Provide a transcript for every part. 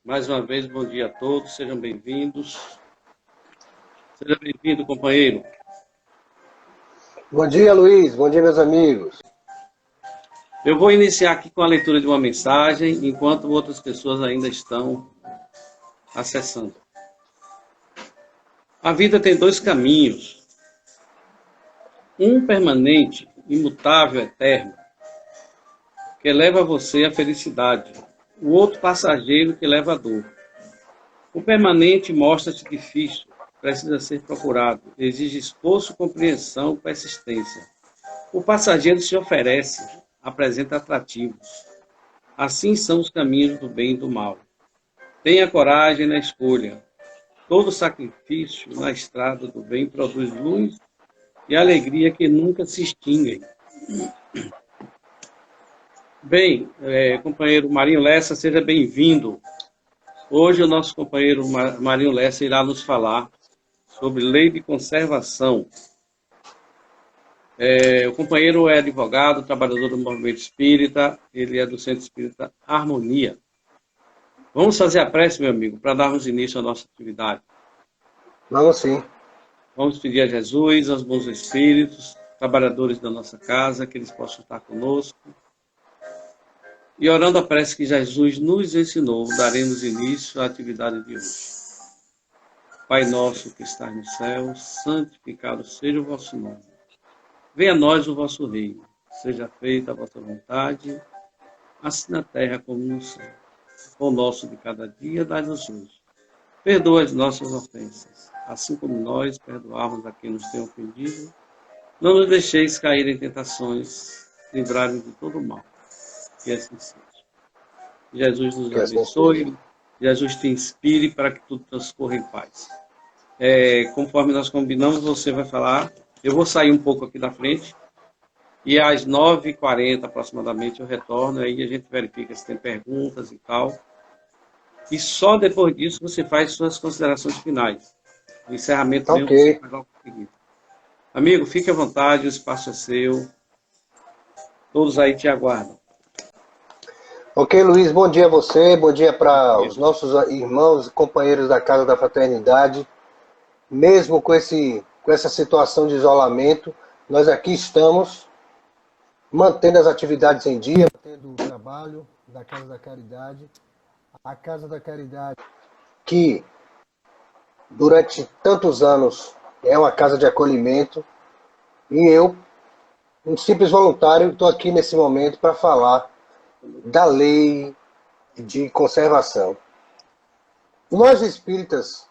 Mais uma vez, bom dia a todos, sejam bem-vindos. Seja bem-vindo, companheiro. Bom dia, Luiz. Bom dia, meus amigos. Eu vou iniciar aqui com a leitura de uma mensagem, enquanto outras pessoas ainda estão acessando. A vida tem dois caminhos. Um permanente, imutável, eterno, que leva você à felicidade. O outro passageiro que leva à dor. O permanente mostra-se difícil, precisa ser procurado, exige esforço, compreensão, persistência. O passageiro se oferece, apresenta atrativos. Assim são os caminhos do bem e do mal. Tenha coragem na escolha. Todo sacrifício na estrada do bem produz luz e alegria que nunca se extinguem. Bem, companheiro Marinho Lessa, seja bem-vindo. Hoje o nosso companheiro Marinho Lessa irá nos falar sobre lei de conservação. O companheiro é advogado, trabalhador do movimento espírita, ele é do Centro Espírita Harmonia. Vamos fazer a prece, meu amigo, para darmos início à nossa atividade. Vamos sim. Vamos pedir a Jesus, aos bons espíritos, trabalhadores da nossa casa, que eles possam estar conosco. E orando a prece que Jesus nos ensinou, daremos início à atividade de hoje. Pai nosso que estás no céu, santificado seja o vosso nome. Venha a nós o vosso reino. Seja feita a vossa vontade, assim na terra como no céu. O nosso de cada dia dai-nos hoje. Perdoa as nossas ofensas, assim como nós perdoarmos a quem nos tem ofendido. Não nos deixeis cair em tentações, livrai-nos de todo mal. Que assim seja. Jesus nos abençoe, Jesus te inspire para que tudo transcorra em paz. Conforme nós combinamos, você vai falar. Eu vou sair um pouco aqui da frente e às 9h40 aproximadamente eu retorno, aí a gente verifica se tem perguntas e tal. E só depois disso você faz suas considerações finais. O encerramento mesmo você faz logo seguinte. Amigo, fique à vontade, o espaço é seu. Todos aí te aguardam. Ok, Luiz, bom dia a você, bom dia para os nossos irmãos e companheiros da Casa da Fraternidade. Mesmo com essa situação de isolamento, nós aqui estamos mantendo as atividades em dia, mantendo o trabalho da Casa da Caridade. A Casa da Caridade, que durante tantos anos é uma casa de acolhimento, e eu, um simples voluntário, estou aqui nesse momento para falar da lei de conservação. Nós espíritas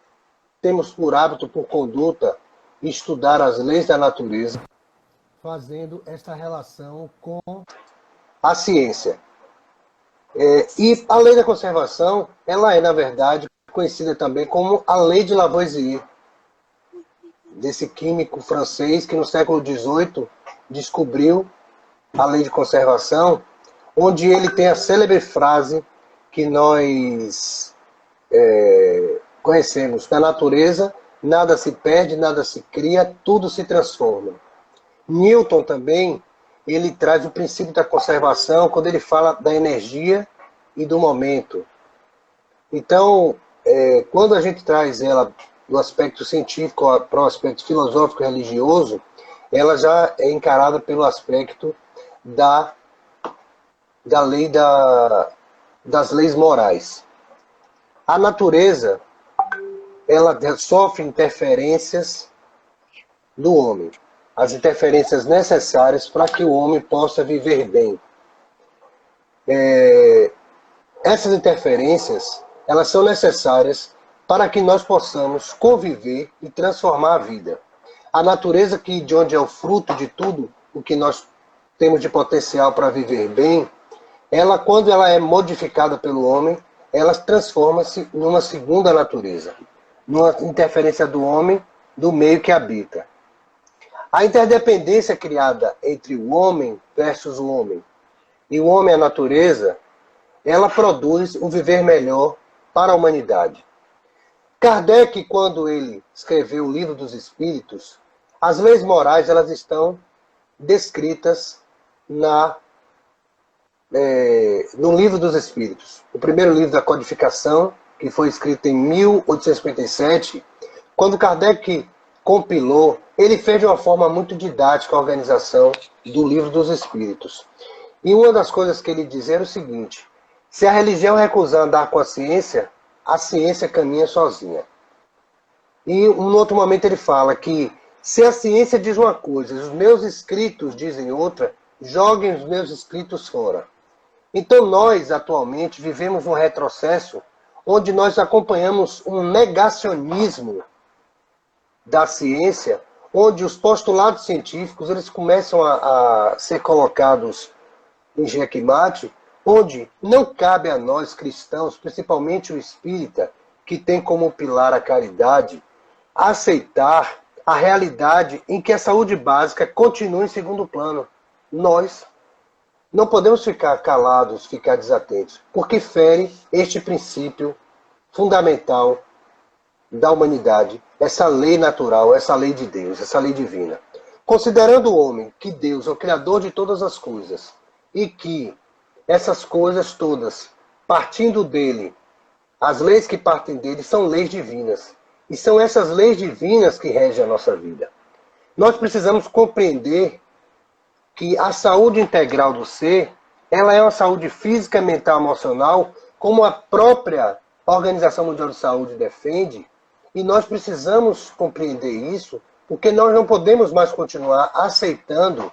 temos por hábito, por conduta, estudar as leis da natureza, fazendo esta relação com a ciência. E a lei da conservação, ela é, na verdade, conhecida também como a lei de Lavoisier, desse químico francês que no século XVIII descobriu a lei de conservação, onde ele tem a célebre frase que nós conhecemos: na natureza nada se perde, nada se cria, tudo se transforma. Newton também, ele traz o princípio da conservação quando ele fala da energia e do momento. Então, quando a gente traz ela do aspecto científico para o aspecto filosófico e religioso, ela já é encarada pelo aspecto da lei das leis morais. A natureza, ela sofre interferências do homem, as interferências necessárias para que o homem possa viver bem. Essas interferências, elas são necessárias para que nós possamos conviver e transformar a vida. A natureza, de onde é o fruto de tudo o que nós temos de potencial para viver bem, ela, quando ela é modificada pelo homem, ela transforma-se numa segunda natureza, numa interferência do homem, do meio que habita. A interdependência criada entre o homem versus o homem e o homem e a natureza, ela produz um viver melhor para a humanidade. Kardec, quando ele escreveu o Livro dos Espíritos, as leis morais elas estão descritas no Livro dos Espíritos. O primeiro livro da codificação que foi escrito em 1857, quando Kardec compilou, ele fez de uma forma muito didática a organização do Livro dos Espíritos. E uma das coisas que ele dizia era o seguinte: se a religião recusar andar com a ciência caminha sozinha. E em outro momento ele fala que se a ciência diz uma coisa e os meus escritos dizem outra, joguem os meus escritos fora. Então nós, atualmente, vivemos um retrocesso onde nós acompanhamos um negacionismo da ciência, onde os postulados científicos eles começam a ser colocados em xeque-mate, onde não cabe a nós cristãos, principalmente o espírita, que tem como pilar a caridade, aceitar a realidade em que a saúde básica continua em segundo plano. Nós não podemos ficar calados, ficar desatentos, porque fere este princípio fundamental da humanidade, essa lei natural, essa lei de Deus, essa lei divina. Considerando o homem que Deus é o criador de todas as coisas e que essas coisas todas, partindo dele, as leis que partem dele são leis divinas. E são essas leis divinas que regem a nossa vida. Nós precisamos compreender que a saúde integral do ser, ela é uma saúde física, mental, emocional, como a própria Organização Mundial de Saúde defende, e nós precisamos compreender isso, porque nós não podemos mais continuar aceitando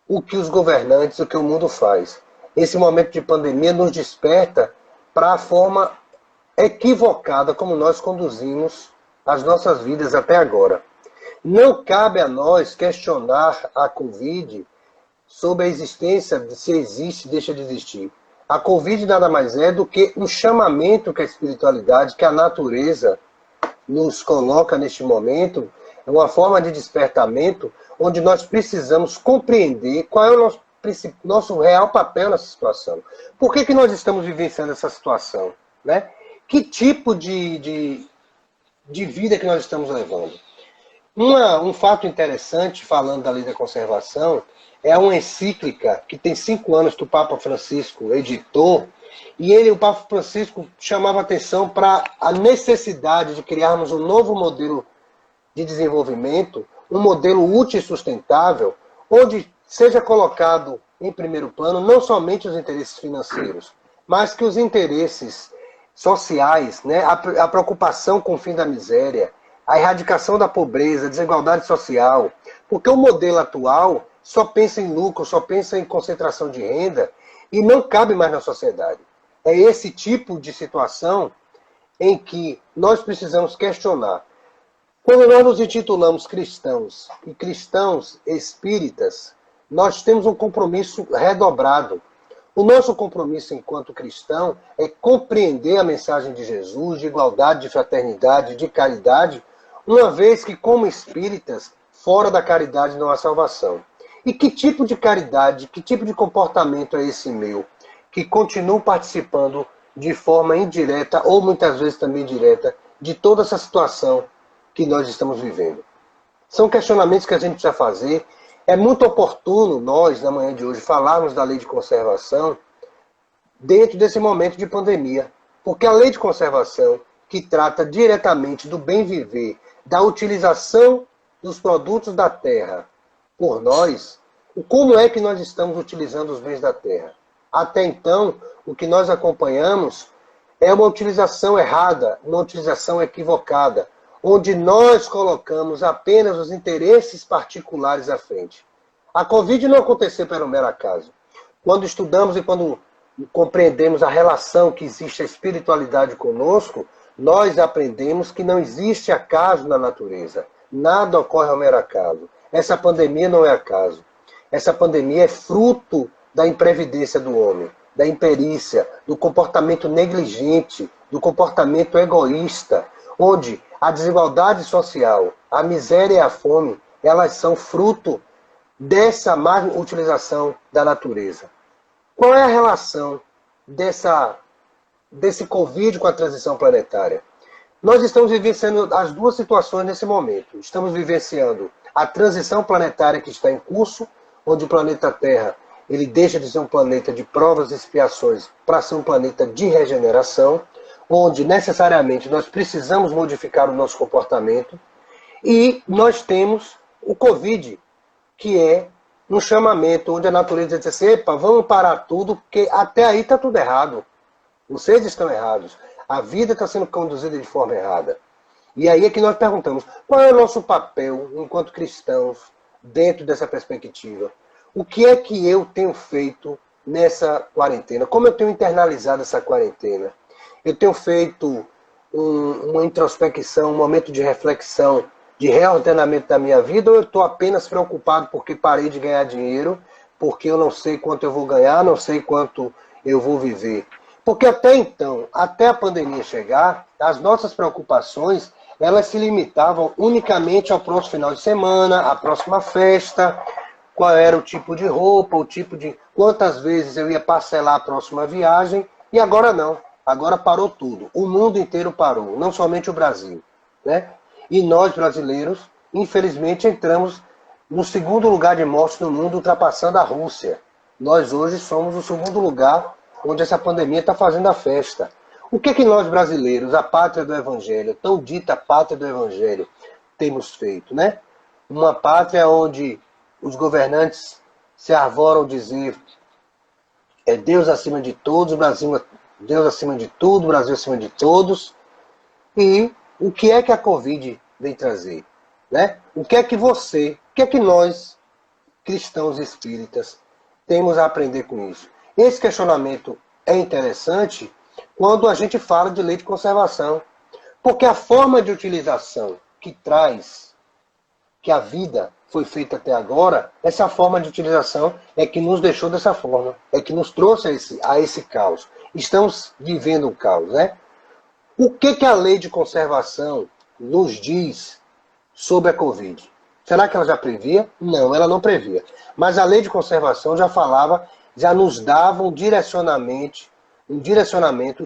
o que os governantes, o que o mundo faz. Esse momento de pandemia nos desperta para a forma equivocada como nós conduzimos as nossas vidas até agora. Não cabe a nós questionar a Covid sobre a existência de se existe, deixa de existir. A Covid nada mais é do que um chamamento que a espiritualidade, que a natureza nos coloca neste momento, é uma forma de despertamento onde nós precisamos compreender qual é o nosso real papel nessa situação. Por que nós estamos vivenciando essa situação? Né? Que tipo de vida que nós estamos levando? Um fato interessante, falando da lei da conservação, é uma encíclica que tem 5 anos que o Papa Francisco editou, e o Papa Francisco chamava atenção para a necessidade de criarmos um novo modelo de desenvolvimento, um modelo útil e sustentável, onde seja colocado em primeiro plano não somente os interesses financeiros, mas que os interesses sociais, né, a preocupação com o fim da miséria, a erradicação da pobreza, a desigualdade social, porque o modelo atual só pensa em lucro, só pensa em concentração de renda e não cabe mais na sociedade. É esse tipo de situação em que nós precisamos questionar. Quando nós nos intitulamos cristãos e cristãos espíritas, nós temos um compromisso redobrado. O nosso compromisso enquanto cristão é compreender a mensagem de Jesus, de igualdade, de fraternidade, de caridade, uma vez que, como espíritas, fora da caridade não há salvação. E que tipo de caridade, que tipo de comportamento é esse meu, que continuo participando de forma indireta, ou muitas vezes também direta, de toda essa situação que nós estamos vivendo? São questionamentos que a gente precisa fazer. É muito oportuno nós, na manhã de hoje, falarmos da lei de conservação dentro desse momento de pandemia. Porque a lei de conservação, que trata diretamente do bem viver, da utilização dos produtos da terra por nós, como é que nós estamos utilizando os bens da terra? Até então, o que nós acompanhamos é uma utilização errada, uma utilização equivocada, onde nós colocamos apenas os interesses particulares à frente. A Covid não aconteceu por um mero acaso. Quando estudamos e quando compreendemos a relação que existe a espiritualidade conosco, nós aprendemos que não existe acaso na natureza. Nada ocorre ao mero acaso. Essa pandemia não é acaso. Essa pandemia é fruto da imprevidência do homem, da imperícia, do comportamento negligente, do comportamento egoísta, onde a desigualdade social, a miséria e a fome, elas são fruto dessa má utilização da natureza. Qual é a relação desse Covid com a transição planetária? Nós estamos vivenciando as duas situações nesse momento. Estamos vivenciando a transição planetária que está em curso, onde o planeta Terra ele deixa de ser um planeta de provas e expiações para ser um planeta de regeneração, onde necessariamente nós precisamos modificar o nosso comportamento, e nós temos o Covid, que é um chamamento onde a natureza diz assim: epa, vamos parar tudo, porque até aí está tudo errado. Vocês estão errados. A vida está sendo conduzida de forma errada. E aí é que nós perguntamos: qual é o nosso papel enquanto cristãos dentro dessa perspectiva? O que é que eu tenho feito nessa quarentena? Como eu tenho internalizado essa quarentena? Eu tenho feito uma introspecção, um momento de reflexão, de reordenamento da minha vida, ou eu estou apenas preocupado porque parei de ganhar dinheiro, porque eu não sei quanto eu vou ganhar, não sei quanto eu vou viver? Porque até então, até a pandemia chegar, as nossas preocupações, elas se limitavam unicamente ao próximo final de semana, à próxima festa, qual era o tipo de roupa, o tipo de... quantas vezes eu ia parcelar a próxima viagem, e agora não. Agora parou tudo. O mundo inteiro parou, não somente o Brasil, né? E nós, brasileiros, infelizmente, entramos no segundo lugar de mortes no mundo, ultrapassando a Rússia. Nós hoje somos o segundo lugar onde essa pandemia está fazendo a festa. O que é que nós, brasileiros, a pátria do Evangelho, tão dita pátria do Evangelho, temos feito, né? Uma pátria onde os governantes se arvoram dizer: é Deus acima de todos, Brasil, Deus acima de tudo, Brasil acima de todos. E o que é que a Covid vem trazer, né? O que é que nós, cristãos espíritas, temos a aprender com isso? Esse questionamento é interessante quando a gente fala de lei de conservação, porque a forma de utilização que traz, que a vida foi feita até agora, essa forma de utilização é que nos deixou dessa forma, é que nos trouxe a esse caos. Estamos vivendo um caos, né? O que a lei de conservação nos diz sobre a Covid? Será que ela já previa? Não, ela não previa. Mas a lei de conservação já falava, já nos dava um direcionamento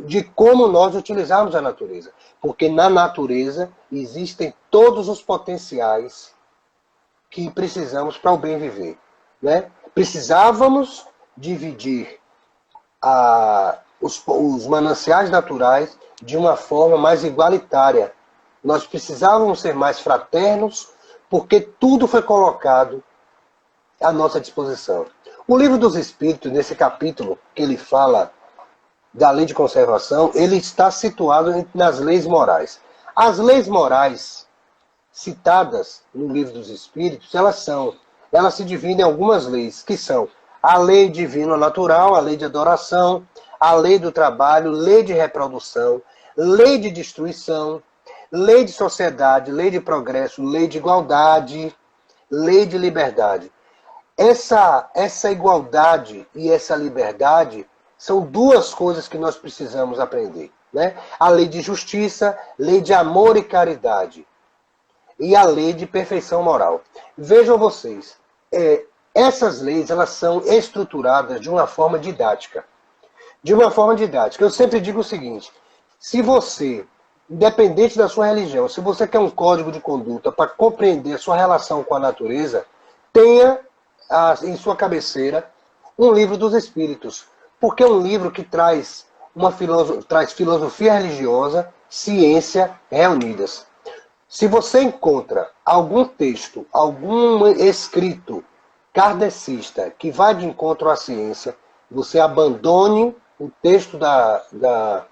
de como nós utilizarmos a natureza. Porque na natureza existem todos os potenciais que precisamos para o bem viver, né? Precisávamos dividir os mananciais naturais de uma forma mais igualitária. Nós precisávamos ser mais fraternos, porque tudo foi colocado à nossa disposição. O Livro dos Espíritos, nesse capítulo que ele fala da lei de conservação, ele está situado nas leis morais. As leis morais citadas no Livro dos Espíritos, elas se dividem em algumas leis, que são a lei divina natural, a lei de adoração, a lei do trabalho, lei de reprodução, lei de destruição, lei de sociedade, lei de progresso, lei de igualdade, lei de liberdade. Essa igualdade e essa liberdade são duas coisas que nós precisamos aprender, né? A lei de justiça, lei de amor e caridade, e a lei de perfeição moral. Vejam vocês, essas leis, elas são estruturadas de uma forma didática. De uma forma didática. Eu sempre digo o seguinte: se você, independente da sua religião, se você quer um código de conduta para compreender a sua relação com a natureza, tenha em sua cabeceira um livro dos Espíritos. Porque é um livro que traz filosofia religiosa, ciência reunidas. Se você encontra algum texto, algum escrito kardecista que vai de encontro à ciência, você abandone o texto da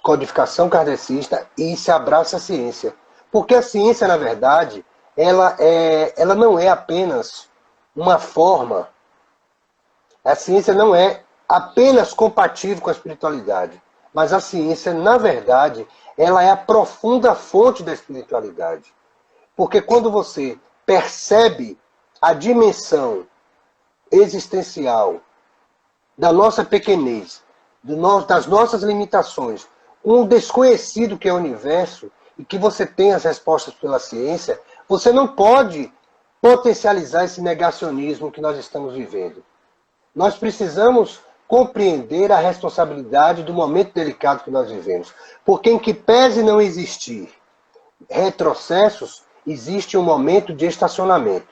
codificação kardecista e se abraça a ciência. Porque a ciência, na verdade, ela não é apenas uma forma, a ciência não é apenas compatível com a espiritualidade, mas a ciência, na verdade, ela é a profunda fonte da espiritualidade. Porque quando você percebe a dimensão existencial da nossa pequenez, das nossas limitações, um desconhecido que é o universo, e que você tem as respostas pela ciência, você não pode potencializar esse negacionismo que nós estamos vivendo. Nós precisamos compreender a responsabilidade do momento delicado que nós vivemos. Porque em que pese não existir retrocessos, existe um momento de estacionamento.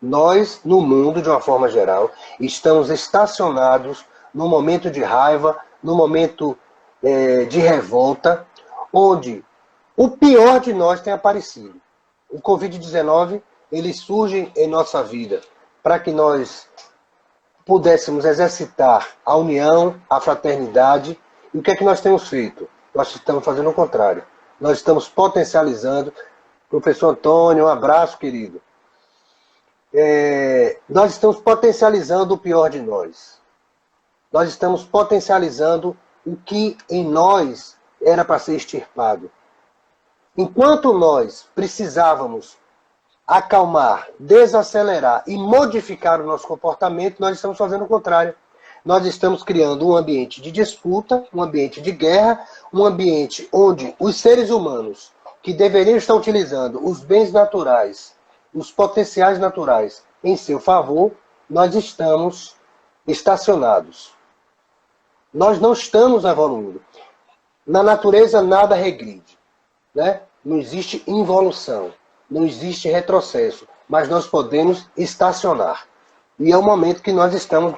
Nós, no mundo, de uma forma geral, estamos estacionados no momento de raiva, no momento de revolta, onde o pior de nós tem aparecido. O Covid-19, ele surge em nossa vida para que nós pudéssemos exercitar a união, a fraternidade. E o que é que nós temos feito? Nós estamos fazendo o contrário. Nós estamos potencializando. Professor Antônio, um abraço, querido. Nós estamos potencializando o pior de nós. Nós estamos potencializando o que em nós era para ser extirpado. Enquanto nós precisávamos acalmar, desacelerar e modificar o nosso comportamento, nós estamos fazendo o contrário. Nós estamos criando um ambiente de disputa, um ambiente de guerra, um ambiente onde os seres humanos que deveriam estar utilizando os bens naturais, os potenciais naturais em seu favor, nós estamos estacionados. Nós não estamos evoluindo. Na natureza nada regride, né? Não existe involução, não existe retrocesso, mas nós podemos estacionar. E é o momento que nós estamos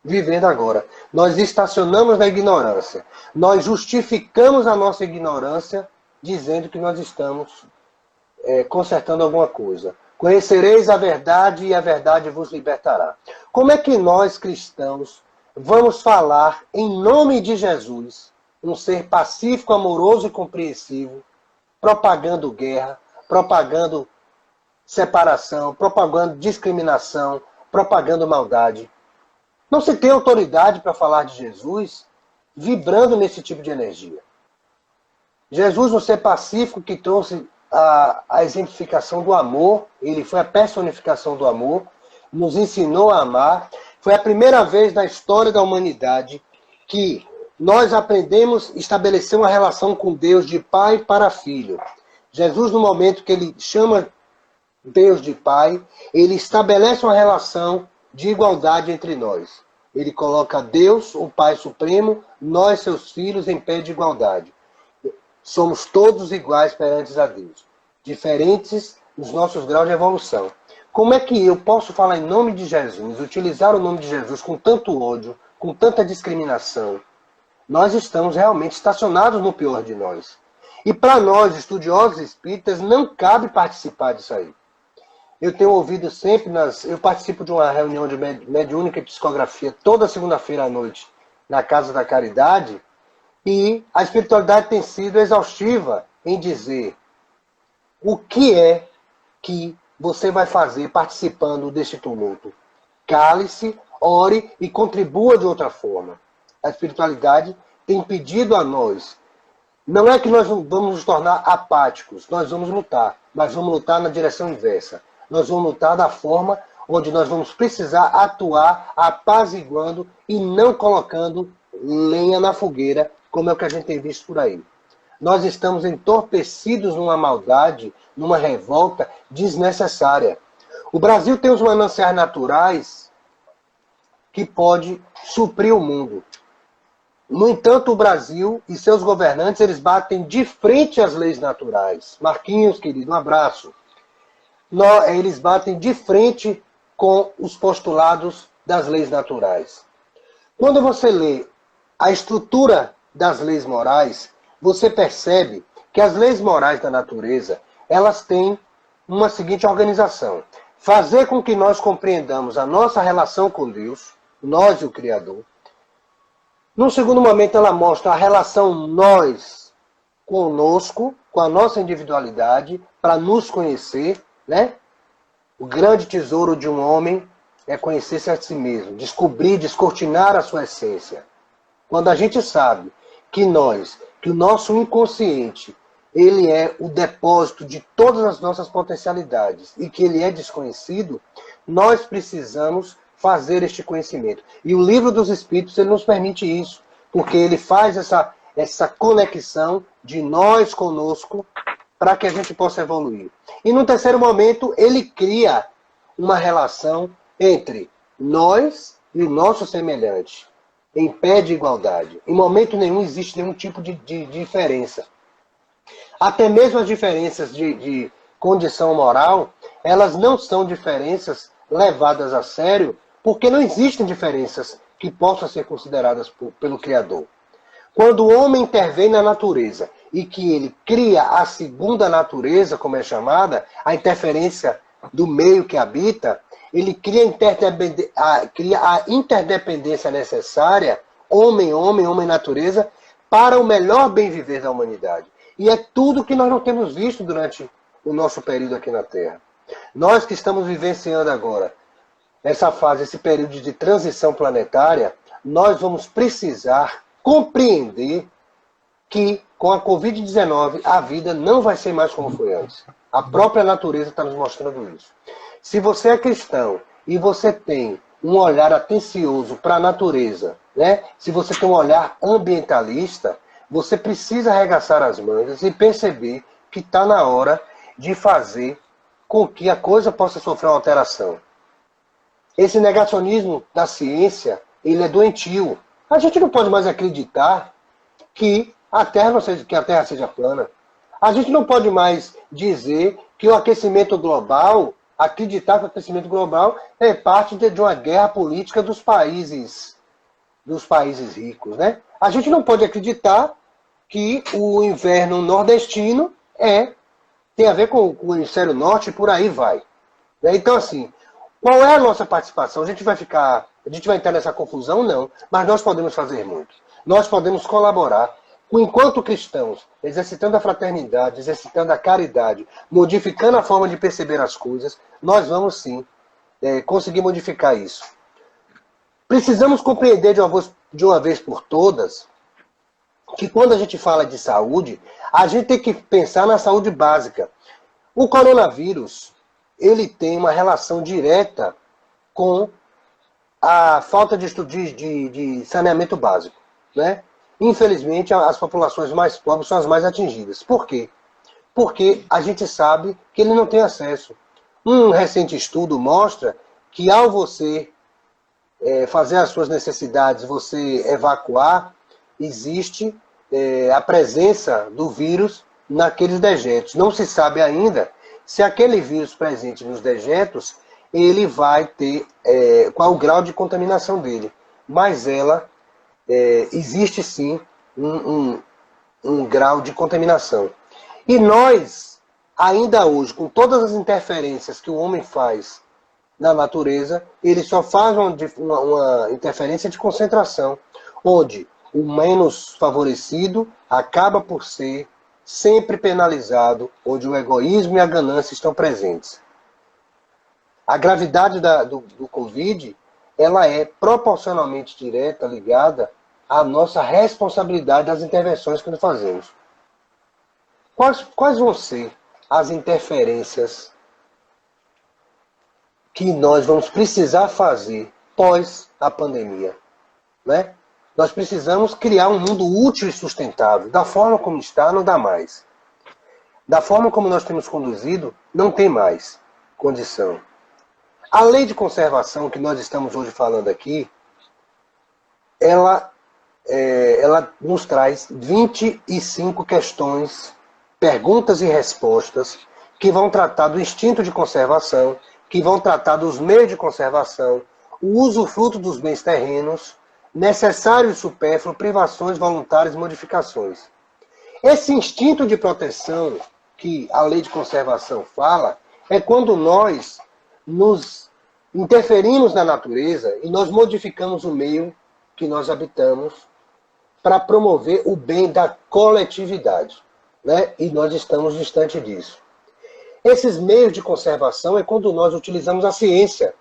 vivendo agora. Nós estacionamos na ignorância. Nós justificamos a nossa ignorância dizendo que nós estamos consertando alguma coisa. Conhecereis a verdade e a verdade vos libertará. Como é que nós, cristãos, vamos falar em nome de Jesus, um ser pacífico, amoroso e compreensivo, propagando guerra, propagando separação, propagando discriminação, propagando maldade? Não se tem autoridade para falar de Jesus vibrando nesse tipo de energia. Jesus, um ser pacífico que trouxe a exemplificação do amor, ele foi a personificação do amor, nos ensinou a amar. Foi a primeira vez na história da humanidade que nós aprendemos a estabelecer uma relação com Deus de pai para filho. Jesus, no momento que ele chama Deus de pai, ele estabelece uma relação de igualdade entre nós. Ele coloca Deus, o Pai Supremo, nós, seus filhos, em pé de igualdade. Somos todos iguais perante a Deus, diferentes nos nossos graus de evolução. Como é que eu posso falar em nome de Jesus, utilizar o nome de Jesus com tanto ódio, com tanta discriminação? Nós estamos realmente estacionados no pior de nós. E para nós, estudiosos espíritas, não cabe participar disso aí. Eu tenho ouvido sempre, eu participo de uma reunião de mediúnica e psicografia toda segunda-feira à noite na Casa da Caridade, e a espiritualidade tem sido exaustiva em dizer o que é que você vai fazer participando deste tumulto. Cale-se, ore e contribua de outra forma. A espiritualidade tem pedido a nós. Não é que nós vamos nos tornar apáticos, nós vamos lutar, mas vamos lutar na direção inversa. Nós vamos lutar da forma onde nós vamos precisar atuar apaziguando e não colocando lenha na fogueira, como é o que a gente tem visto por aí. Nós estamos entorpecidos numa maldade, numa revolta desnecessária. O Brasil tem os mananciais naturais que pode suprir o mundo. No entanto, o Brasil e seus governantes, eles batem de frente às leis naturais. Marquinhos, querido, um abraço. Eles batem de frente com os postulados das leis naturais. Quando você lê a estrutura das leis morais, você percebe que as leis morais da natureza, elas têm uma seguinte organização: fazer com que nós compreendamos a nossa relação com Deus, nós e o Criador. Num segundo momento, ela mostra a relação nós conosco, com a nossa individualidade, para nos conhecer, né? O grande tesouro de um homem é conhecer-se a si mesmo, descobrir, descortinar a sua essência. Quando a gente sabe que o nosso inconsciente, ele é o depósito de todas as nossas potencialidades e que ele é desconhecido, nós precisamos fazer este conhecimento. E o Livro dos Espíritos, ele nos permite isso, porque ele faz essa conexão de nós conosco para que a gente possa evoluir. E no terceiro momento, ele cria uma relação entre nós e o nosso semelhante, em pé de igualdade. Em momento nenhum existe nenhum tipo de diferença. Até mesmo as diferenças de condição moral, elas não são diferenças levadas a sério, porque não existem diferenças que possam ser consideradas pelo Criador. Quando o homem intervém na natureza e que ele cria a segunda natureza, como é chamada, a interferência do meio que habita, ele cria a interdependência necessária, homem, natureza, para o melhor bem viver da humanidade. E é tudo que nós não temos visto durante o nosso período aqui na Terra. Nós que estamos vivenciando agora essa fase, esse período de transição planetária, nós vamos precisar compreender que com a Covid-19 a vida não vai ser mais como foi antes. A própria natureza está nos mostrando isso. Se você é cristão e você tem um olhar atencioso para a natureza, né? Se você tem um olhar ambientalista, você precisa arregaçar as mangas e perceber que está na hora de fazer com que a coisa possa sofrer uma alteração. Esse negacionismo da ciência, ele é doentio. A gente não pode mais acreditar que a Terra seja plana. A gente não pode mais dizer que o aquecimento global, acreditar que o aquecimento global é parte de uma guerra política dos países ricos, né? A gente não pode acreditar que o inverno nordestino tem a ver com o hemisfério norte e por aí vai. Então, assim, qual é a nossa participação? A gente vai entrar nessa confusão? Não. Mas nós podemos fazer muito. Nós podemos colaborar, enquanto cristãos, exercitando a fraternidade, exercitando a caridade, modificando a forma de perceber as coisas, nós vamos sim conseguir modificar isso. Precisamos compreender de uma vez por todas que quando a gente fala de saúde, a gente tem que pensar na saúde básica. O coronavírus, ele tem uma relação direta com a falta de saneamento básico, né? Infelizmente, as populações mais pobres são as mais atingidas. Por quê? Porque a gente sabe que ele não tem acesso. Um recente estudo mostra que ao você fazer as suas necessidades, você evacuar, existe a presença do vírus naqueles dejetos. Não se sabe ainda se aquele vírus presente nos dejetos, ele vai ter qual o grau de contaminação dele. Mas existe sim um grau de contaminação. E nós, ainda hoje, com todas as interferências que o homem faz na natureza, ele só faz uma interferência de concentração, onde o menos favorecido acaba por ser sempre penalizado, onde o egoísmo e a ganância estão presentes. A gravidade do Covid, ela é proporcionalmente direta, ligada à nossa responsabilidade das intervenções que nós fazemos. Quais vão ser as interferências que nós vamos precisar fazer pós a pandemia, né? Nós precisamos criar um mundo útil e sustentável. Da forma como está, não dá mais. Da forma como nós temos conduzido, não tem mais condição. A lei de conservação que nós estamos hoje falando aqui, ela nos traz 25 questões, perguntas e respostas, que vão tratar do instinto de conservação, que vão tratar dos meios de conservação, o usufruto dos bens terrenos, necessário e supérfluo, privações voluntárias e modificações. Esse instinto de proteção que a lei de conservação fala é quando nós nos interferimos na natureza e nós modificamos o meio que nós habitamos para promover o bem da coletividade, né? E nós estamos distante disso. Esses meios de conservação é quando nós utilizamos a ciência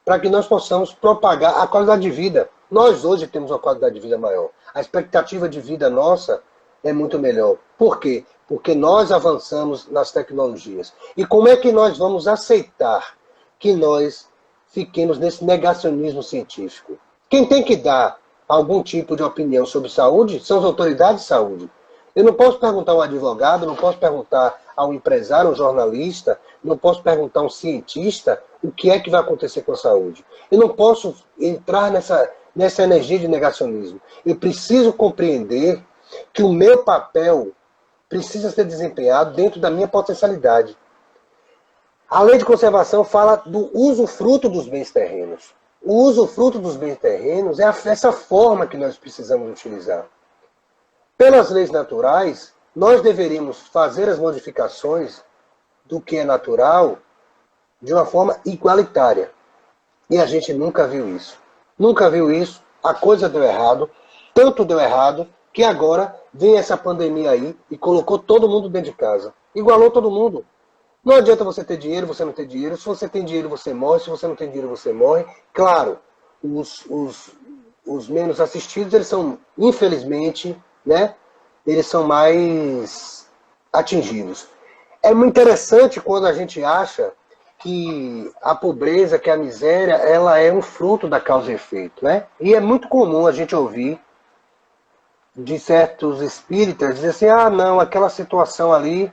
para que nós possamos propagar a qualidade de vida. Nós hoje temos uma qualidade de vida maior. A expectativa de vida nossa é muito melhor. Por quê? Porque nós avançamos nas tecnologias. E como é que nós vamos aceitar que nós fiquemos nesse negacionismo científico? Quem tem que dar algum tipo de opinião sobre saúde são as autoridades de saúde. Eu não posso perguntar a um advogado, não posso perguntar a um empresário, um jornalista, não posso perguntar a um cientista o que é que vai acontecer com a saúde. Eu não posso entrar nessa energia de negacionismo. Eu preciso compreender que o meu papel precisa ser desempenhado dentro da minha potencialidade. A lei de conservação fala do usufruto dos bens terrenos. O usufruto dos bens terrenos é essa forma que nós precisamos utilizar. pelas leis naturais, nós deveríamos fazer as modificações do que é natural de uma forma igualitária. E a gente nunca viu isso. Nunca viu isso, a coisa deu errado, tanto deu errado, que agora vem essa pandemia aí e colocou todo mundo dentro de casa. Igualou todo mundo. Não adianta você ter dinheiro, você não ter dinheiro. Se você tem dinheiro, você morre. Se você não tem dinheiro, você morre. Claro, os menos assistidos, eles são, infelizmente, né, eles são mais atingidos. É muito interessante quando a gente acha que a pobreza, que a miséria, ela é um fruto da causa e efeito, né? E é muito comum a gente ouvir de certos espíritas dizer assim, ah, não, aquela situação ali,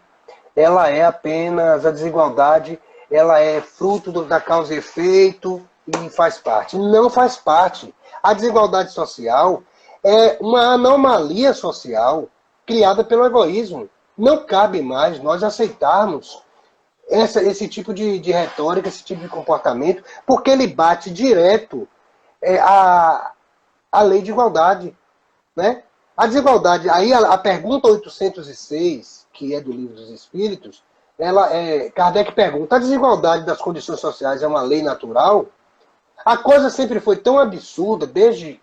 ela é apenas a desigualdade, ela é fruto da causa e efeito e faz parte. Não faz parte. A desigualdade social é uma anomalia social criada pelo egoísmo. Não cabe mais nós aceitarmos esse tipo de retórica, esse tipo de comportamento, porque ele bate direto a lei de igualdade, né? A desigualdade, aí a pergunta 806, que é do Livro dos Espíritos, Kardec pergunta, a desigualdade das condições sociais é uma lei natural? A coisa sempre foi tão absurda, desde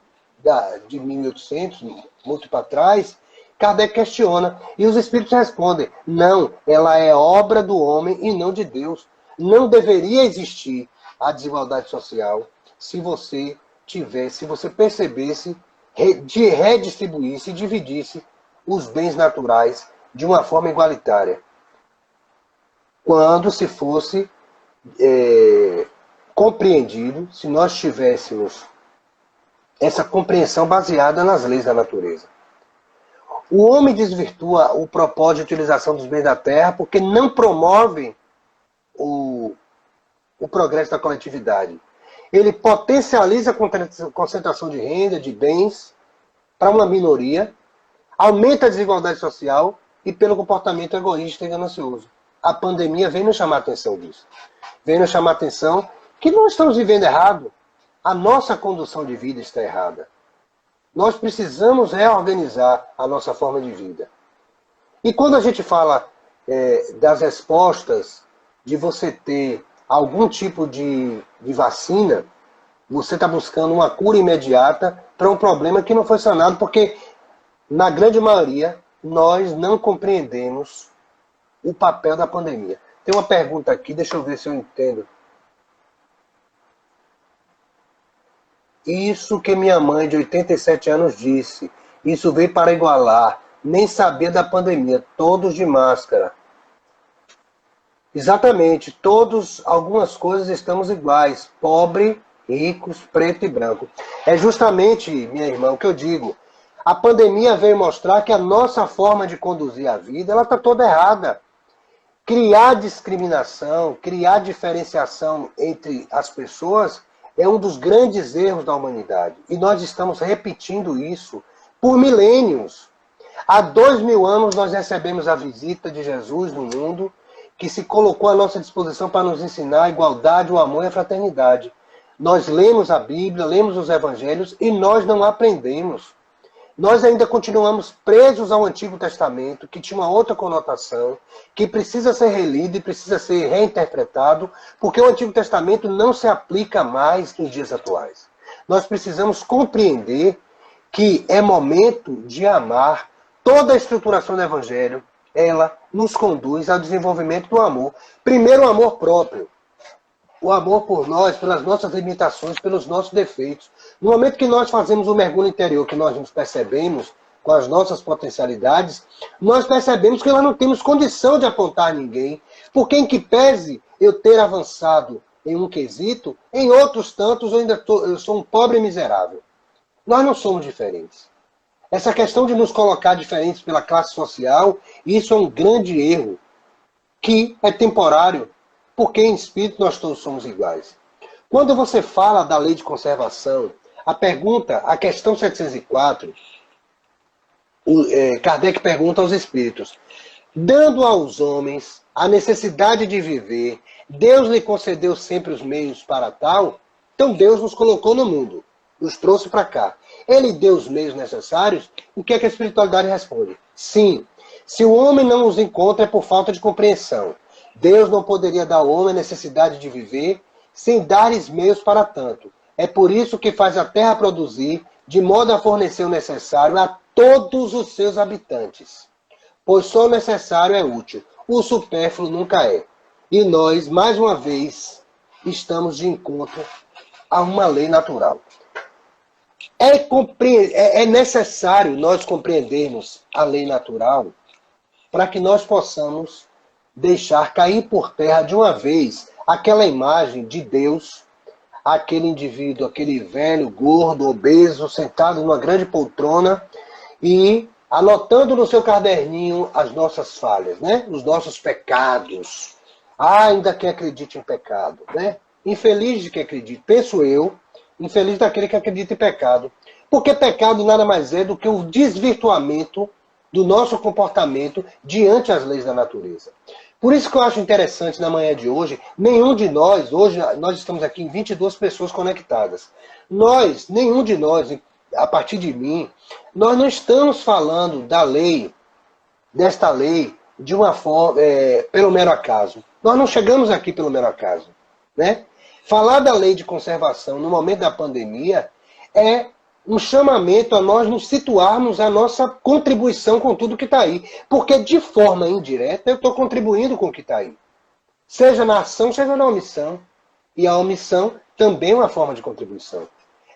de 1800, muito para trás, Kardec questiona, e os Espíritos respondem, não, ela é obra do homem e não de Deus. Não deveria existir a desigualdade social se você percebesse, redistribuísse e dividisse os bens naturais de uma forma igualitária. Quando se fosse compreendido, se nós tivéssemos essa compreensão baseada nas leis da natureza. O homem desvirtua o propósito de utilização dos bens da terra porque não promove o progresso da coletividade. Ele potencializa a concentração de renda, de bens, para uma minoria, aumenta a desigualdade social e pelo comportamento egoísta e ganancioso. A pandemia vem nos chamar a atenção disso. Vem nos chamar a atenção que nós estamos vivendo errado. A nossa condução de vida está errada. Nós precisamos reorganizar a nossa forma de vida. E quando a gente fala das respostas de você ter algum tipo de vacina, você está buscando uma cura imediata para um problema que não foi sanado, porque, na grande maioria, nós não compreendemos o papel da pandemia. Tem uma pergunta aqui, deixa eu ver se eu entendo. Isso que minha mãe de 87 anos disse. Isso veio para igualar. Nem sabia da pandemia. Todos de máscara. Exatamente. Todos, algumas coisas estamos iguais. Pobre, ricos, preto e branco. É justamente, minha irmã, o que eu digo. A pandemia veio mostrar que a nossa forma de conduzir a vida, ela está toda errada. Criar discriminação, criar diferenciação entre as pessoas é um dos grandes erros da humanidade. E nós estamos repetindo isso por milênios. Há 2000 anos nós recebemos a visita de Jesus no mundo, que se colocou à nossa disposição para nos ensinar a igualdade, o amor e a fraternidade. Nós lemos a Bíblia, lemos os Evangelhos e nós não aprendemos. Nós ainda continuamos presos ao Antigo Testamento, que tinha uma outra conotação, que precisa ser relido e precisa ser reinterpretado, porque o Antigo Testamento não se aplica mais nos dias atuais. Nós precisamos compreender que é momento de amar. Toda a estruturação do Evangelho, ela nos conduz ao desenvolvimento do amor. Primeiro, o amor próprio. O amor por nós, pelas nossas limitações, pelos nossos defeitos. No momento que nós fazemos o mergulho interior, que nós nos percebemos com as nossas potencialidades, nós percebemos que nós não temos condição de apontar ninguém, porque em que pese eu ter avançado em um quesito, em outros tantos eu sou um pobre miserável. Nós não somos diferentes. Essa questão de nos colocar diferentes pela classe social, isso é um grande erro, que é temporário, porque em espírito nós todos somos iguais. Quando você fala da lei de conservação, a questão 704, Kardec pergunta aos espíritos, dando aos homens a necessidade de viver, Deus lhe concedeu sempre os meios para tal, então Deus nos colocou no mundo, nos trouxe para cá. Ele deu os meios necessários. O que é que a espiritualidade responde? Sim. Se o homem não os encontra é por falta de compreensão. Deus não poderia dar ao homem a necessidade de viver sem dar-lhes meios para tanto. É por isso que faz a terra produzir, de modo a fornecer o necessário a todos os seus habitantes. Pois só o necessário é útil, o supérfluo nunca é. E nós, mais uma vez, estamos de encontro a uma lei natural. É necessário nós compreendermos a lei natural para que nós possamos deixar cair por terra de uma vez aquela imagem de Deus, aquele indivíduo, aquele velho, gordo, obeso, sentado numa grande poltrona e anotando no seu caderninho as nossas falhas, né? Os nossos pecados. Ainda quem acredite em pecado, né? Infeliz de quem acredita, penso eu, infeliz daquele que acredita em pecado. Porque pecado nada mais é do que o desvirtuamento do nosso comportamento diante as leis da natureza. Por isso que eu acho interessante na manhã de hoje, nenhum de nós, hoje nós estamos aqui em 22 pessoas conectadas. Nenhum de nós, a partir de mim, nós não estamos falando da lei, desta lei, de uma forma, pelo mero acaso. Nós não chegamos aqui pelo mero acaso, né? Falar da lei de conservação no momento da pandemia é um chamamento a nós nos situarmos a nossa contribuição com tudo que está aí. Porque de forma indireta eu estou contribuindo com o que está aí. Seja na ação, seja na omissão. E a omissão também é uma forma de contribuição.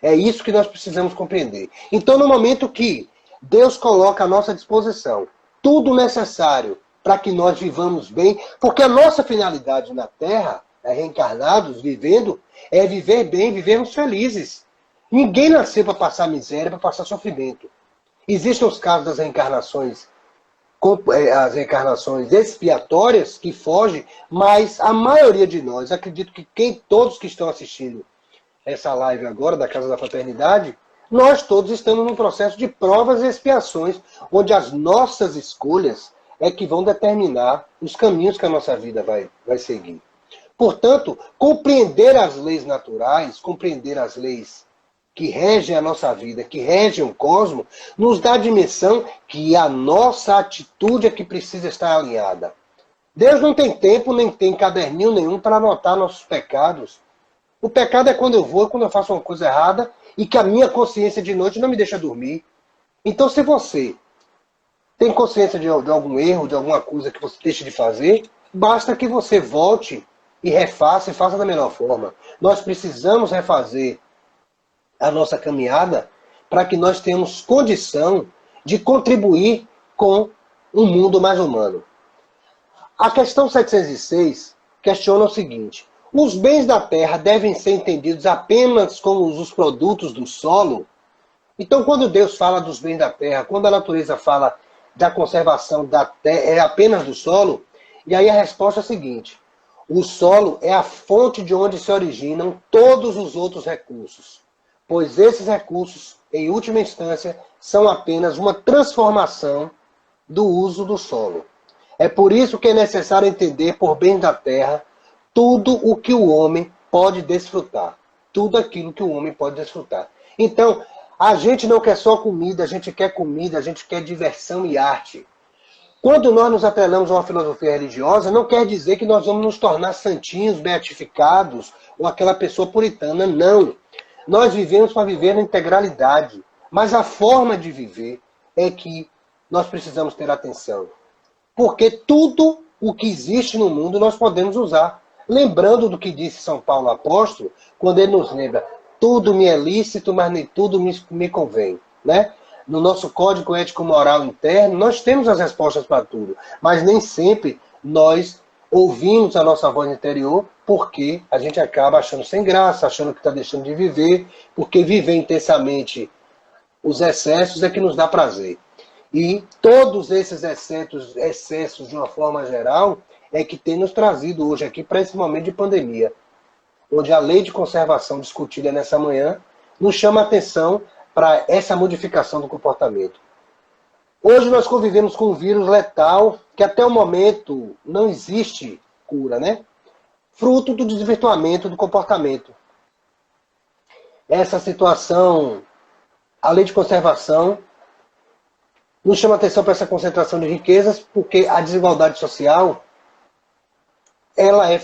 É isso que nós precisamos compreender. Então, no momento que Deus coloca à nossa disposição tudo necessário para que nós vivamos bem, porque a nossa finalidade na Terra, reencarnados, vivendo, é viver bem, vivermos felizes. Ninguém nasceu para passar miséria, para passar sofrimento. Existem os casos das reencarnações, as reencarnações expiatórias que fogem, mas a maioria de nós, acredito que todos que estão assistindo essa live agora da Casa da Fraternidade, nós todos estamos num processo de provas e expiações, onde as nossas escolhas é que vão determinar os caminhos que a nossa vida vai seguir. Portanto, compreender as leis naturais, compreender as leis que regem a nossa vida, que regem o cosmos, nos dá a dimensão que a nossa atitude é que precisa estar alinhada. Deus não tem tempo, nem tem caderninho nenhum para anotar nossos pecados. O pecado é quando eu faço uma coisa errada e que a minha consciência de noite não me deixa dormir. Então, se você tem consciência de algum erro, de alguma coisa que você deixe de fazer, basta que você volte e refaça e faça da melhor forma. Nós precisamos refazer a nossa caminhada para que nós tenhamos condição de contribuir com um mundo mais humano. A questão 706 questiona o seguinte: os bens da terra devem ser entendidos apenas como os produtos do solo? Então, quando Deus fala dos bens da terra, quando a natureza fala da conservação da terra, é apenas do solo? E aí a resposta é a seguinte: o solo é a fonte de onde se originam todos os outros recursos, pois esses recursos, em última instância, são apenas uma transformação do uso do solo. É por isso que é necessário entender, por bem da terra, tudo o que o homem pode desfrutar. Tudo aquilo que o homem pode desfrutar. Então, a gente não quer só comida, a gente quer diversão e arte. Quando nós nos atrelamos a uma filosofia religiosa, não quer dizer que nós vamos nos tornar santinhos, beatificados, ou aquela pessoa puritana, não. Nós vivemos para viver na integralidade, mas a forma de viver é que nós precisamos ter atenção. Porque tudo o que existe no mundo nós podemos usar. Lembrando do que disse São Paulo apóstolo, quando ele nos lembra: tudo me é lícito, mas nem tudo me convém. Né? No nosso código ético-moral interno, nós temos as respostas para tudo, mas nem sempre nós ouvimos a nossa voz interior, porque a gente acaba achando sem graça, achando que está deixando de viver, porque viver intensamente os excessos é que nos dá prazer. E todos esses excessos de uma forma geral, é que tem nos trazido hoje aqui para esse momento de pandemia, onde a lei de conservação discutida nessa manhã nos chama a atenção para essa modificação do comportamento. Hoje nós convivemos com um vírus letal que até o momento não existe cura, né? Fruto do desvirtuamento do comportamento. Essa situação a lei de conservação nos chama atenção para essa concentração de riquezas, porque a desigualdade social, ela é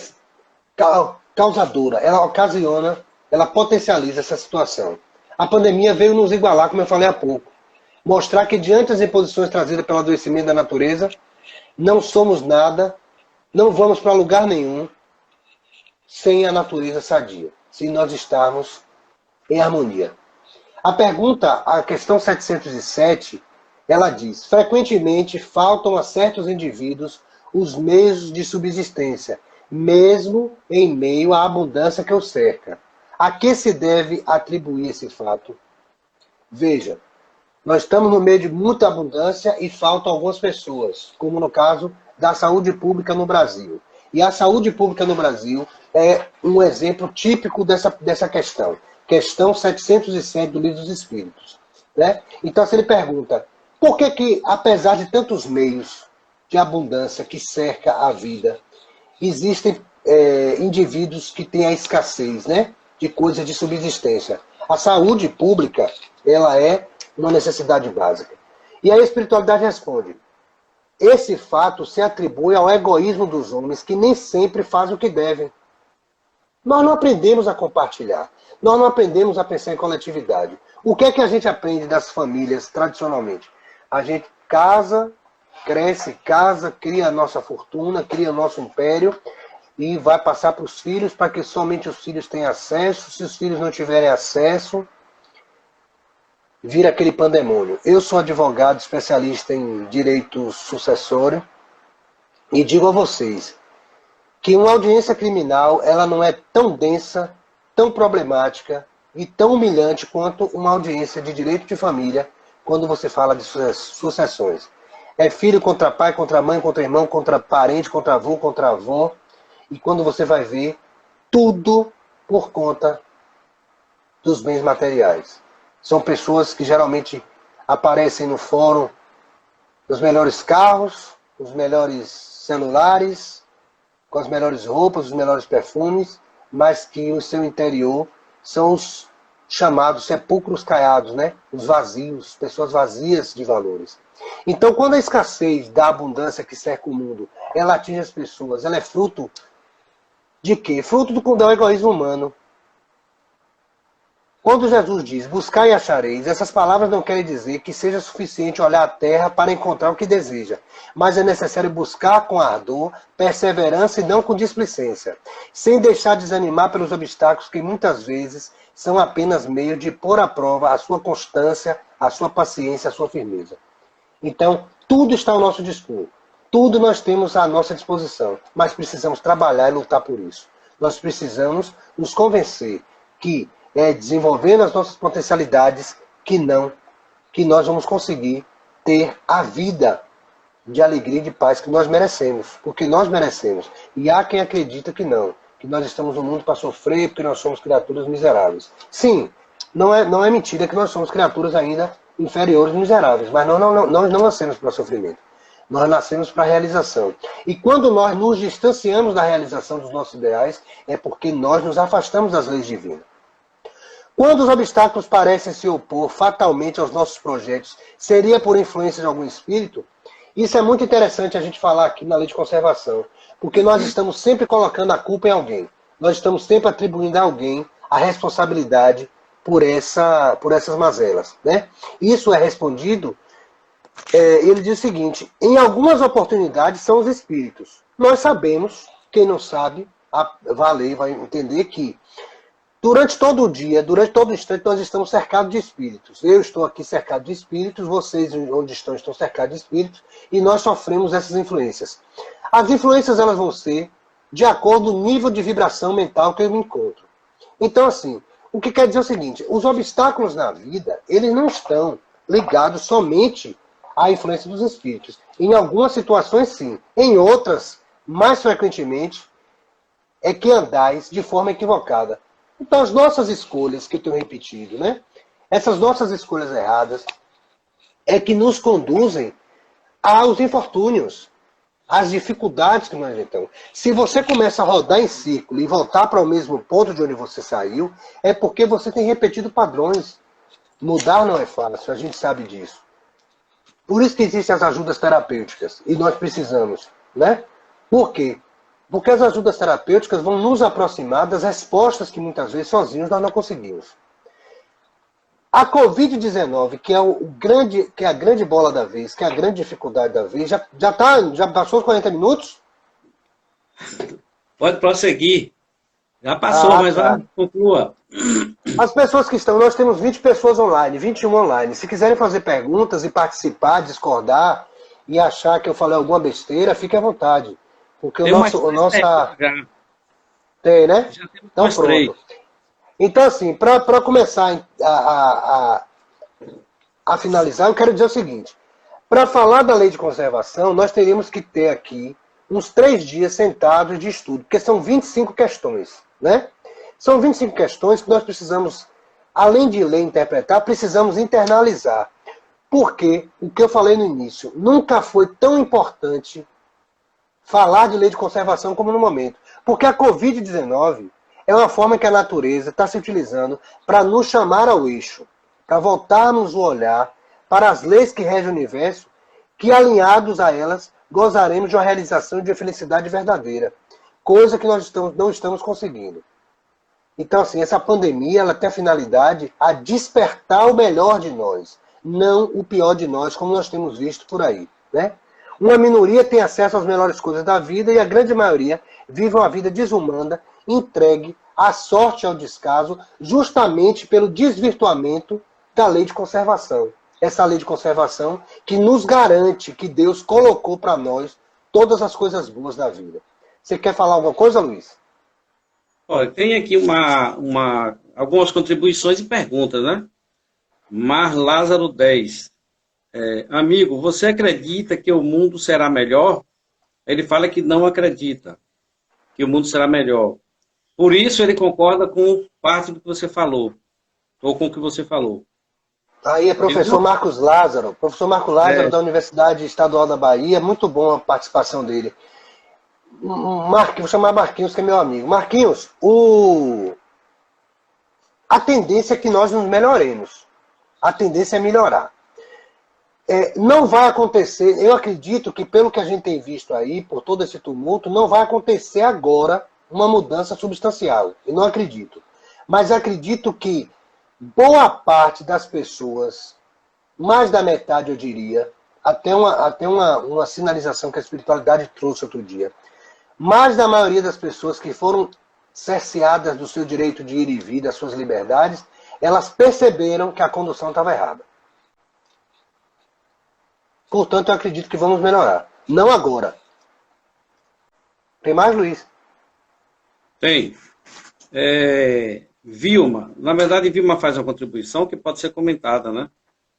causadora, ela ocasiona, ela potencializa essa situação. A pandemia veio nos igualar, como eu falei há pouco. Mostrar que diante das imposições trazidas pelo adoecimento da natureza, não somos nada, não vamos para lugar nenhum sem a natureza sadia, se nós estarmos em harmonia. A pergunta, a questão 707, ela diz: frequentemente faltam a certos indivíduos os meios de subsistência, mesmo em meio à abundância que os cerca. A que se deve atribuir esse fato? Veja, nós estamos no meio de muita abundância e faltam algumas pessoas, como no caso da saúde pública no Brasil. E a saúde pública no Brasil é um exemplo típico dessa questão. Questão 707 do Livro dos Espíritos. Né? Então, se ele pergunta, por que, apesar de tantos meios de abundância que cerca a vida, existem indivíduos que têm a escassez, né, de coisas de subsistência? A saúde pública, ela é uma necessidade básica. E a espiritualidade responde: esse fato se atribui ao egoísmo dos homens, que nem sempre fazem o que devem. Nós não aprendemos a compartilhar. Nós não aprendemos a pensar em coletividade. O que é que a gente aprende das famílias tradicionalmente? A gente casa, cresce, casa, cria a nossa fortuna, cria o nosso império e vai passar para os filhos, para que somente os filhos tenham acesso. Se os filhos não tiverem acesso, vira aquele pandemônio. Eu sou advogado especialista em direito sucessório e digo a vocês que uma audiência criminal, ela não é tão densa, tão problemática e tão humilhante quanto uma audiência de direito de família, quando você fala de sucessões. É filho contra pai, contra mãe, contra irmão, contra parente, contra avô, contra avó. E quando você vai ver, tudo por conta dos bens materiais. São pessoas que geralmente aparecem no fórum dos melhores carros, os melhores celulares, com as melhores roupas, os melhores perfumes, mas que no seu interior são os chamados sepulcros caiados, né? Os vazios, pessoas vazias de valores. Então, quando a escassez da abundância que cerca o mundo, ela atinge as pessoas, ela é fruto de quê? Fruto do egoísmo humano. Quando Jesus diz, buscai e achareis, essas palavras não querem dizer que seja suficiente olhar a terra para encontrar o que deseja, mas é necessário buscar com ardor, perseverança e não com displicência, sem deixar desanimar pelos obstáculos que muitas vezes são apenas meio de pôr à prova a sua constância, a sua paciência, a sua firmeza. Então, tudo está ao nosso dispor, tudo nós temos à nossa disposição, mas precisamos trabalhar e lutar por isso. Nós precisamos nos convencer que desenvolvendo as nossas potencialidades, que nós vamos conseguir ter a vida de alegria e de paz que nós merecemos, porque nós merecemos. E há quem acredita que não, que nós estamos no mundo para sofrer, porque nós somos criaturas miseráveis. Sim, não é mentira que nós somos criaturas ainda inferiores e miseráveis, mas nós não nascemos para sofrimento. Nós nascemos para a realização. E quando nós nos distanciamos da realização dos nossos ideais, é porque nós nos afastamos das leis divinas. Quando os obstáculos parecem se opor fatalmente aos nossos projetos, seria por influência de algum espírito? Isso é muito interessante a gente falar aqui na lei de conservação, porque nós estamos sempre colocando a culpa em alguém. Nós estamos sempre atribuindo a alguém a responsabilidade por essas mazelas. Né? Isso é respondido, ele diz o seguinte: em algumas oportunidades são os espíritos. Nós sabemos, quem não sabe, vai entender que durante todo o dia, durante todo o instante, nós estamos cercados de espíritos. Eu estou aqui cercado de espíritos, vocês onde estão cercados de espíritos, e nós sofremos essas influências. As influências elas vão ser de acordo com o nível de vibração mental que eu me encontro. Então, assim, o que quer dizer é o seguinte: os obstáculos na vida, eles não estão ligados somente à influência dos espíritos. Em algumas situações, sim. Em outras, mais frequentemente, é que andais de forma equivocada. Então, as nossas escolhas, que eu tenho repetido, né? Essas nossas escolhas erradas é que nos conduzem aos infortúnios, às dificuldades que nós enfrentamos. Se você começa a rodar em círculo e voltar para o mesmo ponto de onde você saiu, é porque você tem repetido padrões. Mudar não é fácil, a gente sabe disso. Por isso que existem as ajudas terapêuticas, e nós precisamos, né? Por quê? Porque as ajudas terapêuticas vão nos aproximar das respostas que muitas vezes sozinhos nós não conseguimos. A Covid-19, que é a grande bola da vez, que é a grande dificuldade da vez, já passou os 40 minutos? Pode prosseguir. Já passou, mas Tá. conclua. As pessoas que estão, nós temos 20 pessoas online, 21 online. Se quiserem fazer perguntas e participar, discordar e achar que eu falei alguma besteira, fique à vontade. Porque Tem o nossa... Tem, né? Já temos Então mais três. pronto. Então assim, para começar a finalizar, eu quero dizer o seguinte. Para falar da lei de conservação, nós teríamos que ter aqui uns 3 dias sentados de estudo, porque são 25 questões, né? São 25 questões que nós precisamos, além de ler e interpretar, precisamos internalizar. Porque, o que eu falei no início, nunca foi tão importante falar de lei de conservação como no momento. Porque a Covid-19 é uma forma que a natureza está se utilizando para nos chamar ao eixo, para voltarmos o olhar para as leis que regem o universo, que alinhados a elas, gozaremos de uma realização de uma felicidade verdadeira. Coisa que nós não estamos conseguindo. Então, assim, essa pandemia ela tem a finalidade a despertar o melhor de nós, não o pior de nós, como nós temos visto por aí, né? Uma minoria tem acesso às melhores coisas da vida e a grande maioria vive uma vida desumana, entregue à sorte e ao descaso, justamente pelo desvirtuamento da lei de conservação. Essa lei de conservação que nos garante que Deus colocou para nós todas as coisas boas da vida. Você quer falar alguma coisa, Luiz? Olha, tem aqui algumas contribuições e perguntas, né? Mar Lázaro 10. Amigo, você acredita que o mundo será melhor? Ele fala que não acredita que o mundo será melhor. Por isso ele concorda com parte do que você falou, ou com o que você falou. Aí é professor Marcos Lázaro, da Universidade Estadual da Bahia, muito bom a participação dele. Vou chamar Marquinhos, que é meu amigo. Marquinhos, a tendência é que nós nos melhoremos. A tendência é melhorar. Não vai acontecer, eu acredito que pelo que a gente tem visto aí, por todo esse tumulto, não vai acontecer agora uma mudança substancial. Eu não acredito. Mas acredito que boa parte das pessoas, mais da metade eu diria, até uma sinalização que a espiritualidade trouxe outro dia, mais da maioria das pessoas que foram cerceadas do seu direito de ir e vir, das suas liberdades, elas perceberam que a condução estava errada. Portanto, eu acredito que vamos melhorar. Não agora. Tem mais, Luiz? Tem. Vilma. Na verdade, Vilma faz uma contribuição que pode ser comentada, né?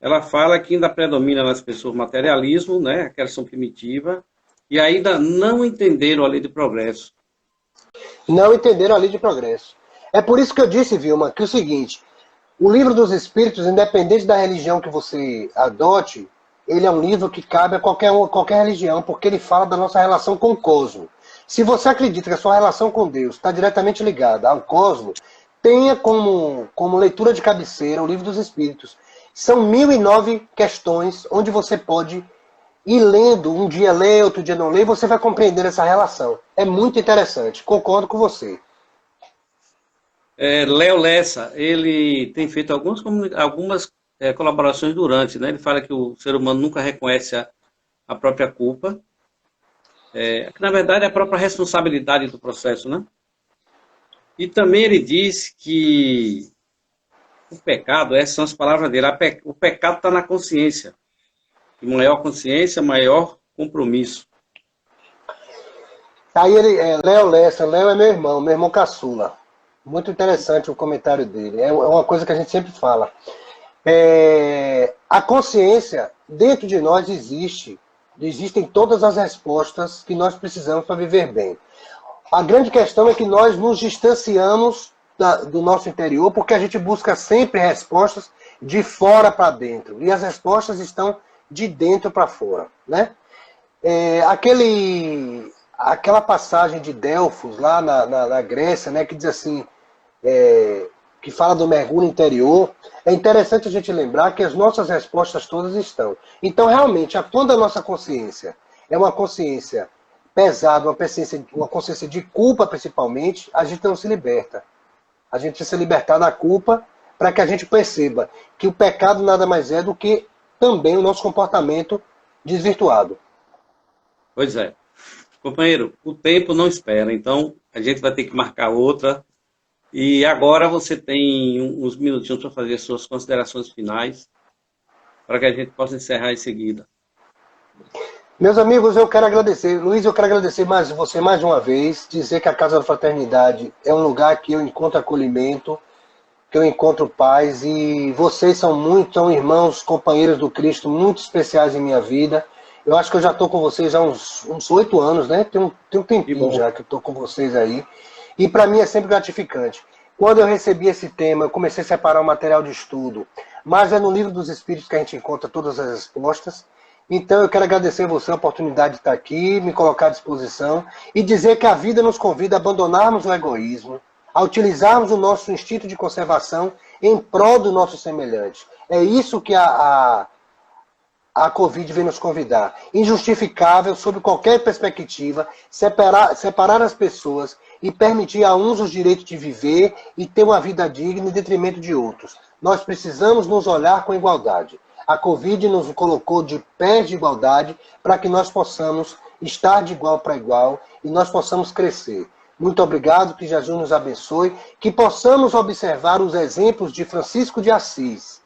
Ela fala que ainda predomina nas pessoas o materialismo, né? A questão primitiva, e ainda não entenderam a lei de progresso. Não entenderam a lei de progresso. É por isso que eu disse, Vilma, que é o seguinte, o Livro dos Espíritos, independente da religião que você adote, ele é um livro que cabe a qualquer religião, porque ele fala da nossa relação com o cosmos. Se você acredita que a sua relação com Deus está diretamente ligada ao cosmos, tenha como leitura de cabeceira o Livro dos Espíritos. São 1009 questões onde você pode ir lendo, um dia lê, outro dia não lê, e você vai compreender essa relação. É muito interessante, concordo com você. Léo Lessa, ele tem feito algumas colaborações durante, né? Ele fala que o ser humano nunca reconhece a própria culpa, que na verdade é a própria responsabilidade do processo, né? E também ele diz que o pecado, essas são as palavras dele, o pecado está na consciência. E maior consciência, maior compromisso. Aí Léo Lessa, Léo é meu irmão caçula. Muito interessante o comentário dele. É uma coisa que a gente sempre fala. A consciência dentro de nós existem todas as respostas que nós precisamos para viver bem. A grande questão é que nós nos distanciamos do nosso interior porque a gente busca sempre respostas de fora para dentro. E as respostas estão de dentro para fora, né? Aquela passagem de Delfos lá na Grécia, né, que diz assim, que fala do mergulho interior, é interessante a gente lembrar que as nossas respostas todas estão. Então, realmente, quando a nossa consciência é uma consciência pesada, uma consciência de culpa, principalmente, a gente não se liberta. A gente precisa se libertar da culpa para que a gente perceba que o pecado nada mais é do que também o nosso comportamento desvirtuado. Pois é. Companheiro, o tempo não espera, então a gente vai ter que marcar outra. E agora você tem uns minutinhos para fazer as suas considerações finais, para que a gente possa encerrar em seguida. Meus amigos, eu quero agradecer. Luiz, eu quero agradecer você mais uma vez, dizer que a Casa da Fraternidade é um lugar que eu encontro acolhimento, que eu encontro paz, e vocês são irmãos, companheiros do Cristo, muito especiais em minha vida. Eu acho que eu já estou com vocês há uns 8 anos, né? Tem um tempinho já que eu estou com vocês aí. E para mim é sempre gratificante. Quando eu recebi esse tema, eu comecei a separar o material de estudo. Mas é no Livro dos Espíritos que a gente encontra todas as respostas. Então eu quero agradecer a você a oportunidade de estar aqui, me colocar à disposição e dizer que a vida nos convida a abandonarmos o egoísmo, a utilizarmos o nosso instinto de conservação em prol do nosso semelhante. É isso que a Covid vem nos convidar. Injustificável, sob qualquer perspectiva, separar as pessoas e permitir a uns os direitos de viver e ter uma vida digna em detrimento de outros. Nós precisamos nos olhar com igualdade. A Covid nos colocou de pés de igualdade para que nós possamos estar de igual para igual e nós possamos crescer. Muito obrigado, que Jesus nos abençoe, que possamos observar os exemplos de Francisco de Assis.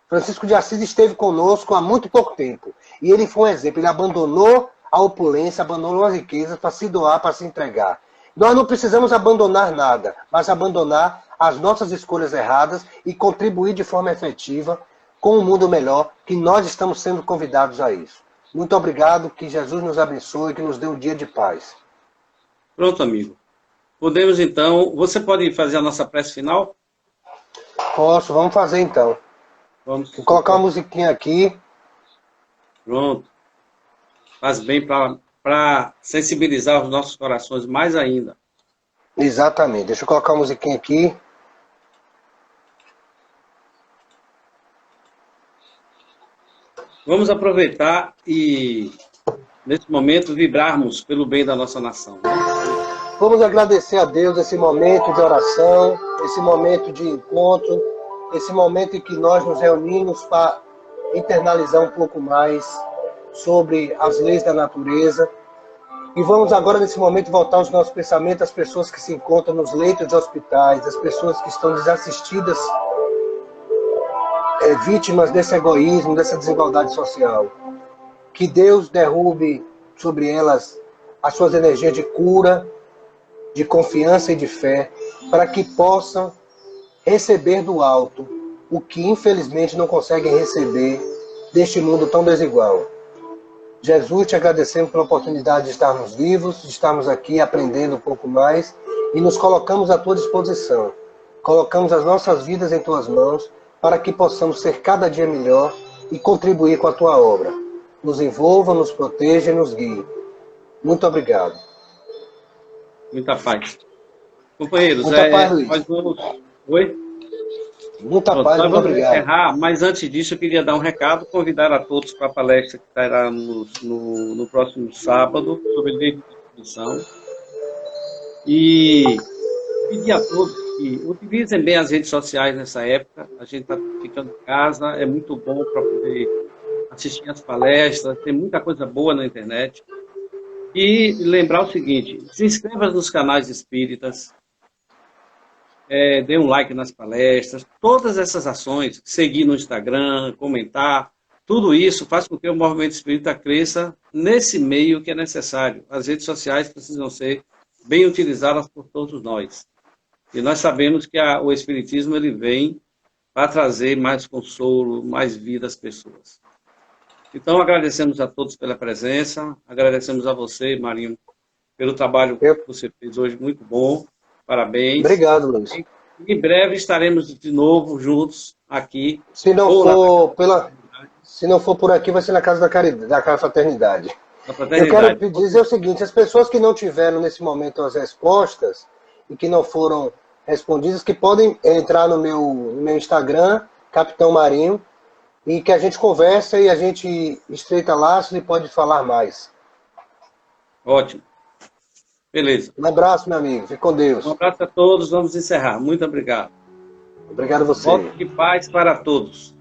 Francisco de Assis esteve conosco há muito pouco tempo. E ele foi um exemplo. Ele abandonou a opulência, abandonou as riquezas para se doar, para se entregar. Nós não precisamos abandonar nada, mas abandonar as nossas escolhas erradas e contribuir de forma efetiva com um mundo melhor, que nós estamos sendo convidados a isso. Muito obrigado, que Jesus nos abençoe, que nos dê um dia de paz. Pronto, amigo. Podemos então... Você pode fazer a nossa prece final? Posso, vamos fazer então. Vamos Vou colocar uma musiquinha aqui. Pronto. Faz bem para sensibilizar os nossos corações mais ainda. Exatamente. Deixa eu colocar uma musiquinha aqui. Vamos aproveitar e, nesse momento, vibrarmos pelo bem da nossa nação. Né? Vamos agradecer a Deus esse momento de oração, esse momento de encontro, esse momento em que nós nos reunimos para internalizar um pouco mais sobre as leis da natureza. E vamos agora, nesse momento, voltar os nossos pensamentos às pessoas que se encontram nos leitos de hospitais, às pessoas que estão desassistidas, vítimas desse egoísmo, dessa desigualdade social. Que Deus derrube sobre elas as suas energias de cura, de confiança e de fé, para que possam receber do alto o que infelizmente não conseguem receber deste mundo tão desigual. Jesus, te agradecemos pela oportunidade de estarmos vivos, de estarmos aqui aprendendo um pouco mais e nos colocamos à tua disposição. Colocamos as nossas vidas em tuas mãos para que possamos ser cada dia melhor e contribuir com a tua obra. Nos envolva, nos proteja e nos guie. Muito obrigado. Muita paz. Companheiros, Muita paz, Luiz. nós vamos... Oi? Muita Pronto, paz, nós muito vamos obrigado. encerrar, mas antes disso eu queria dar um recado, convidar a todos para a palestra que estará no próximo sábado, sobre lei de distribuição. E pedir a todos que utilizem bem as redes sociais nessa época. A gente está ficando em casa, é muito bom para poder assistir as palestras, tem muita coisa boa na internet. E lembrar o seguinte, se inscreva nos canais espíritas, dê um like nas palestras, todas essas ações, seguir no Instagram, comentar, tudo isso faz com que o movimento espírita cresça nesse meio que é necessário. As redes sociais precisam ser bem utilizadas por todos nós. E nós sabemos que o espiritismo ele vem para trazer mais consolo, mais vida às pessoas. Então, agradecemos a todos pela presença, agradecemos a você, Marinho, pelo trabalho que você fez hoje, muito bom. Parabéns. Obrigado, Luiz. Em breve estaremos de novo juntos aqui. Se não for por aqui, vai ser na Casa da Caridade, da Casa Fraternidade. Eu quero dizer o seguinte, as pessoas que não tiveram nesse momento as respostas e que não foram respondidas, que podem entrar no meu Instagram, Capitão Marinho, e que a gente conversa e a gente estreita laços e pode falar mais. Ótimo. Beleza. Um abraço, meu amigo. Fique com Deus. Um abraço a todos. Vamos encerrar. Muito obrigado. Obrigado a você. Voto de paz para todos.